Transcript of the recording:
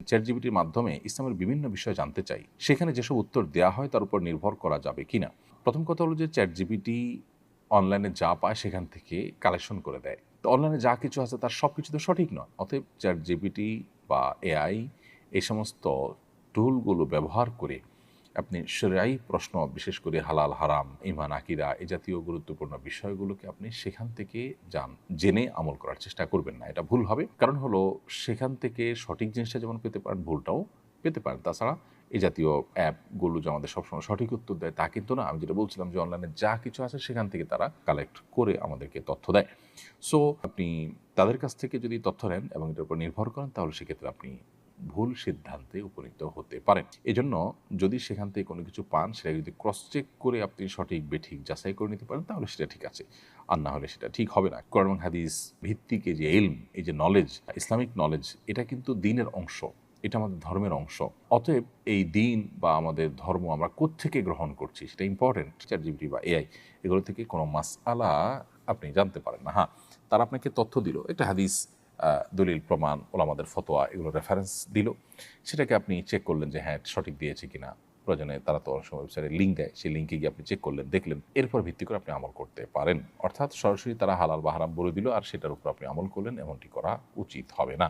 চ্যাটজিপিটির মাধ্যমে ইসলামের বিভিন্ন বিষয় জানতে চাই, সেখানে যেসব উত্তর দেওয়া হয় তার উপর নির্ভর করা যাবে কিনা। প্রথম কথা হলো যে চ্যাটজিপিটি অনলাইনে যা পায় সেখান থেকে কালেকশন করে দেয়। তো অনলাইনে যা কিছু আছে তার সব কিছু তো সঠিক নয়। অতএব চ্যাটজিপিটি বা এআই এই সমস্ত টুলগুলো ব্যবহার করে আপনি শরীআই প্রশ্ন, বিশেষ করে হালাল হারাম, ঈমান আকীদা এই জাতীয় গুরুত্বপূর্ণ বিষয়গুলোকে আপনি সেখান থেকে জেনে আমল করার চেষ্টা করবেন না। এটা ভুল হবে। কারণ হলো সেখান থেকে সঠিক জিনিসটা যেমন পেতে পারেন, ভুলটাও পেতে পারেন। তাছাড়া এই জাতীয় অ্যাপগুলো যে আমাদের সবসময় সঠিক উত্তর দেয় তা কিন্তু না। আমি যেটা বলছিলাম যে অনলাইনে যা কিছু আছে সেখান থেকে তারা কালেক্ট করে আমাদেরকে তথ্য দেয়। সো আপনি তাদের কাছ থেকে যদি তথ্য নেন এবং এটার উপর নির্ভর করেন তাহলে সেক্ষেত্রে আপনি ভুল সিদ্ধান্তে উপনীত হতে পারেন। এজন্য যদি সেখান থেকে কোনো কিছু পান সেটা যদি ক্রস চেক করে আপনি সঠিক বেঠিক যাচাই করে নিতে পারেন তাহলে সেটা ঠিক আছে, আর না হলে সেটা ঠিক হবে না। কোরআন এবং হাদিস ভিত্তিক এই যে ইলম, এই যে নলেজ, ইসলামিক নলেজ, এটা কিন্তু দ্বীনের অংশ, এটা আমাদের ধর্মের অংশ। অতএব এই দ্বীন বা আমাদের ধর্ম আমরা কোত্থেকে গ্রহণ করছি সেটা ইম্পর্টেন্ট। চ্যাটজিপিটি বা এআই এগুলো থেকে কোনো মাসআলা আপনি জানতে পারেন না। হ্যাঁ, তারা আপনাকে তথ্য দিল, একটা হাদিস, দলিল প্রমাণ, ওলামাদের ফতোয়া, এগুলো রেফারেন্স দিল, সেটাকে আপনি চেক করলেন যে হ্যাঁ সঠিক দিয়েছে কিনা। প্রয়োজনে তারা তো অনেক সময় ওয়েবসাইটে লিঙ্ক দেয়, সেই লিঙ্কে গিয়ে আপনি চেক করলেন, দেখলেন, এরপর ভিত্তি করে আপনি আমল করতে পারেন। অর্থাৎ সরাসরি তারা হালাল বা হারাম বলে দিল আর সেটার উপর আপনি আমল করলেন, এমনটি করা উচিত হবে না।